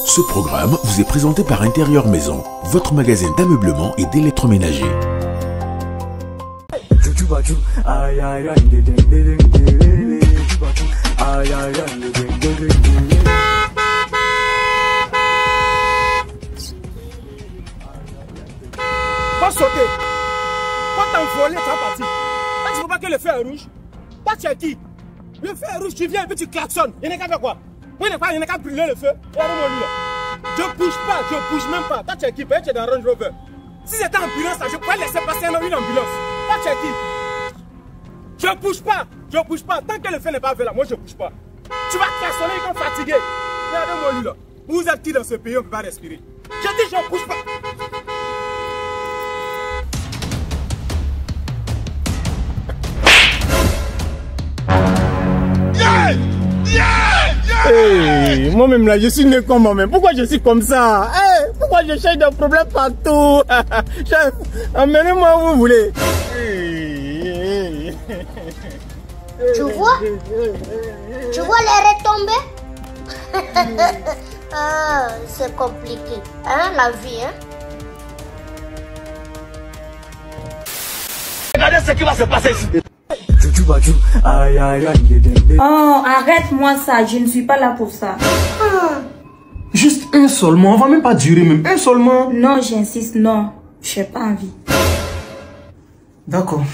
Ce programme vous est présenté par Intérieur Maison, votre magasin d'ameublement et d'électroménager. Pas sauter. Pas t'envoler, tu vas partir. Toi, tu ne veux pas que le feu est rouge. Toi, tu es qui? Le feu est rouge, tu viens et puis tu klaxonnes. Il n'y a qu'à faire quoi? Il n'y a qu'à brûler le feu. Regarde-moi lui là. Je bouge même pas. Toi, tu es qui? Tu es dans Range Rover. Si c'était ambulance, je pourrais laisser passer une ambulance. Toi, tu es qui? Je bouge pas. Tant que le feu n'est pas fait là, moi je bouge pas. Tu vas klaxonner comme fatigué. Regardez-moi lui là. Vous êtes qui dans ce pays, on ne peut pas respirer. Je dis, je bouge pas. Hey, moi-même là, je suis né comme moi-même. Pourquoi je suis comme ça? Hey, pourquoi je cherche des problèmes partout? Chef, emmenez-moi où vous voulez. Tu vois les retombées? Ah, c'est compliqué, hein, la vie, hein? Regardez ce qui va se passer ici. Oh, arrête-moi ça, je ne suis pas là pour ça. Juste un seulement, on va même pas durer même un seulement. Non, j'insiste, non, j'ai pas envie. D'accord.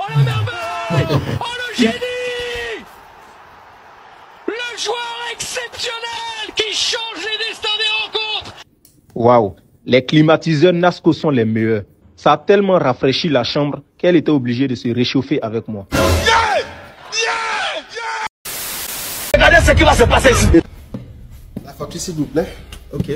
Oh la merveille! Oh le génie! Le joueur exceptionnel qui change les destins des rencontres! Waouh, les climatiseurs Nasco sont les meilleurs. Ça a tellement rafraîchi la chambre qu'elle était obligée de se réchauffer avec moi. Regardez ce qui va se passer ici. La facture s'il vous plaît. Ok.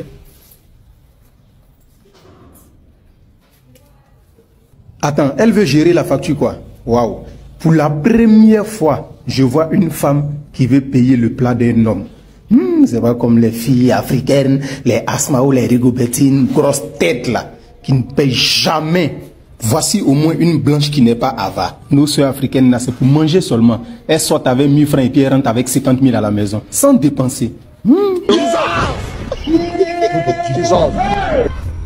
Attends, elle veut gérer la facture quoi? Waouh. Pour la première fois, je vois une femme qui veut payer le plat d'un homme. C'est pas comme les filles africaines, les Asma ou les Rigobertines, grosses têtes là, qui ne payent jamais. Voici au moins une blanche qui n'est pas avare. Nos soeurs africaines là, c'est pour manger seulement. Elles sortent avec 1000 francs et puis elles rentrent avec 50 000 à la maison, sans dépenser.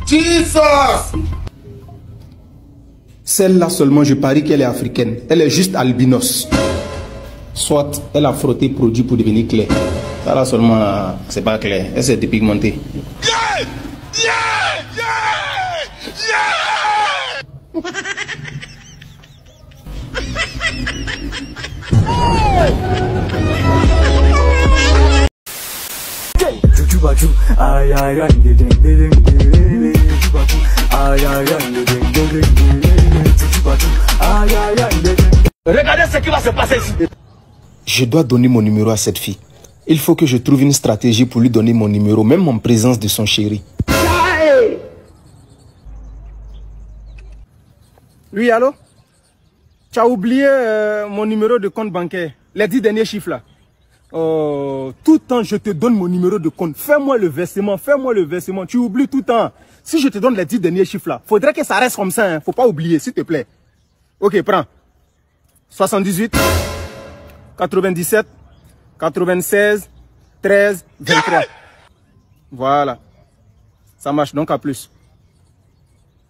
Jesus! Celle-là seulement, je parie qu'elle est africaine. Elle est juste albinos. Soit elle a frotté produit pour devenir claire. Ça là seulement, c'est pas clair. Elle s'est dépigmentée. Regardez ce qui va se passer ici. Je dois donner mon numéro à cette fille. Il faut que je trouve une stratégie pour lui donner mon numéro, même en présence de son chéri. Oui, allô? Tu as oublié mon numéro de compte bancaire, les 10 derniers chiffres là. Tout le temps, je te donne mon numéro de compte. Fais-moi le versement, Tu oublies tout le temps. Si je te donne les 10 derniers chiffres là, faudrait que ça reste comme ça. Hein. Faut pas oublier, s'il te plaît. Ok, prends. 78, 97, 96, 13, 23. Voilà. Ça marche, donc à plus.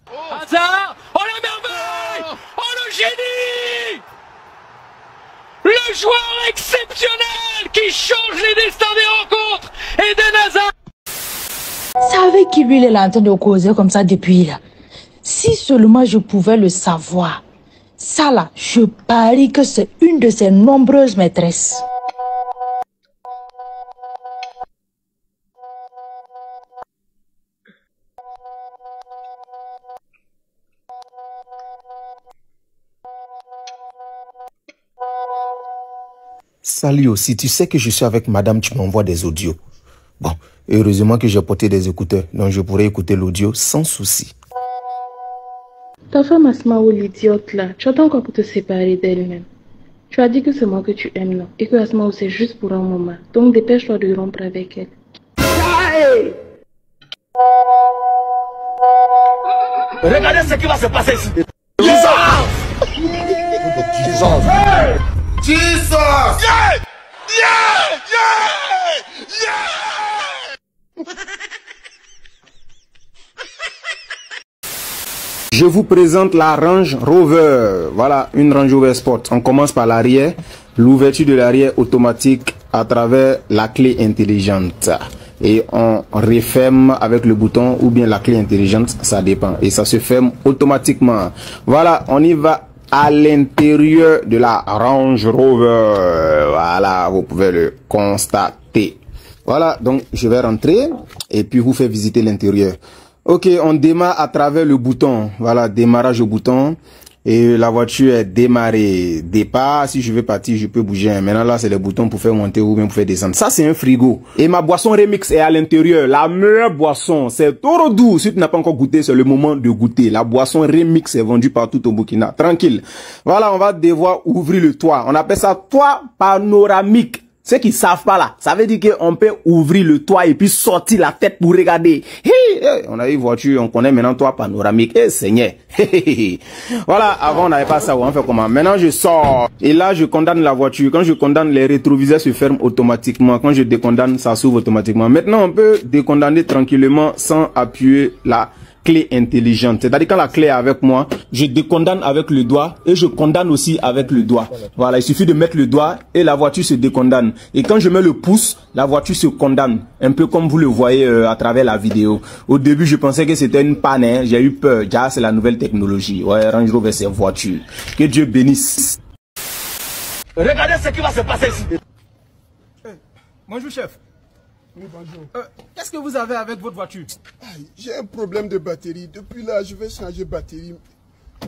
Hasard! Oh la merveille! Oh le génie! Le joueur exceptionnel qui change les destins des rencontres! Eden Hazard! Savez qui lui il est en train de causer comme ça depuis là. Si seulement je pouvais le savoir. Ça là, je parie que c'est une de ses nombreuses maîtresses. Salut aussi, tu sais que je suis avec madame, tu m'envoies des audios. Bon, Heureusement que j'ai porté des écouteurs, donc je pourrais écouter l'audio sans souci. Ta femme Asmaou, l'idiote là, tu attends quoi pour te séparer d'elle-même? Tu as dit que c'est moi que tu aimes, non? Et que Asmaou c'est juste pour un moment. Donc dépêche-toi de rompre avec elle. Regardez ce qui va se passer ici. Je vous présente la Range Rover. Voilà, une Range Rover Sport. On commence par l'arrière. L'ouverture de l'arrière automatique à travers la clé intelligente. Et on referme avec le bouton ou bien la clé intelligente, ça dépend. Et ça se ferme automatiquement. Voilà, on y va à l'intérieur de la Range Rover. Voilà, vous pouvez le constater. Voilà, donc je vais rentrer et puis vous faire visiter l'intérieur. Ok, on démarre à travers le bouton. Voilà, démarrage au bouton. Et la voiture est démarrée. Départ, si je veux partir, je peux bouger. Maintenant, là, c'est le bouton pour faire monter ou bien pour faire descendre. Ça, c'est un frigo. Et ma boisson Remix est à l'intérieur. La meilleure boisson, c'est Toro Doux. Si tu n'as pas encore goûté, c'est le moment de goûter. La boisson Remix est vendue partout au Burkina. Tranquille. Voilà, on va devoir ouvrir le toit. On appelle ça toit panoramique. Ceux qui savent pas là, ça veut dire qu'on peut ouvrir le toit et puis sortir la tête pour regarder. On a une voiture, on connaît maintenant toit panoramique. Seigneur. Voilà, avant on n'avait pas ça, on fait comment? Maintenant je sors et là je condamne la voiture. Quand je condamne, les rétroviseurs se ferment automatiquement. Quand je décondamne, ça s'ouvre automatiquement. Maintenant on peut décondamner tranquillement sans appuyer la clé intelligente. C'est-à-dire quand la clé est avec moi, je décondamne avec le doigt et je condamne aussi avec le doigt. Voilà, il suffit de mettre le doigt et la voiture se décondamne. Et quand je mets le pouce, la voiture se condamne. Un peu comme vous le voyez à travers la vidéo. Au début, je pensais que c'était une panne. Hein. J'ai eu peur. Déjà, c'est la nouvelle technologie. Ouais, Range Rover, c'est voiture. Que Dieu bénisse. Regardez ce qui va se passer ici. Bonjour, chef. Oui, bonjour. Qu'est-ce que vous avez avec votre voiture? J'ai un problème de batterie. Depuis là, je vais changer batterie.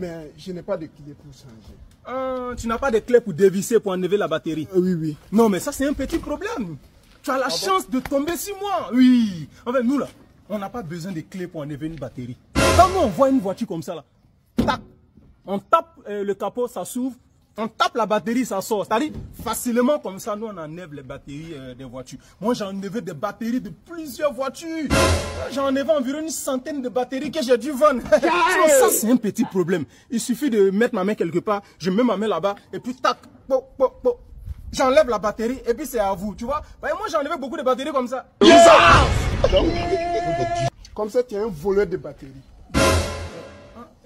Mais je n'ai pas de clé pour changer. Tu n'as pas de clé pour dévisser, pour enlever la batterie? Oui, oui. Non, mais ça, c'est un petit problème. Tu as la chance de tomber sur moi. Oui. En fait, nous, là, on n'a pas besoin de clé pour enlever une batterie. Quand nous, on voit une voiture comme ça, là, tac, on tape le capot, ça s'ouvre. On tape la batterie, ça sort. C'est-à-dire, facilement comme ça, nous, on enlève les batteries des voitures. Moi, j'ai enlevé des batteries de plusieurs voitures. J'ai enlevé environ une centaine de batteries que j'ai dû vendre. Ça, c'est un petit problème. Il suffit de mettre ma main quelque part. Je mets ma main là-bas et puis tac, j'enlève la batterie et puis c'est à vous, tu vois. Moi, j'ai enlevé beaucoup de batteries comme ça. Comme ça, tu es un voleur de batterie.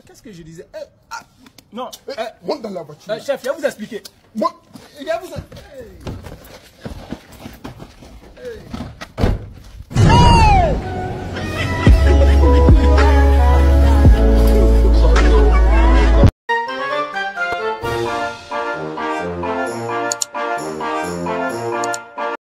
Qu'est-ce que je disais? Non. Monte dans la voiture. Chef, je vais vous expliquer. Moi. Je vais vous...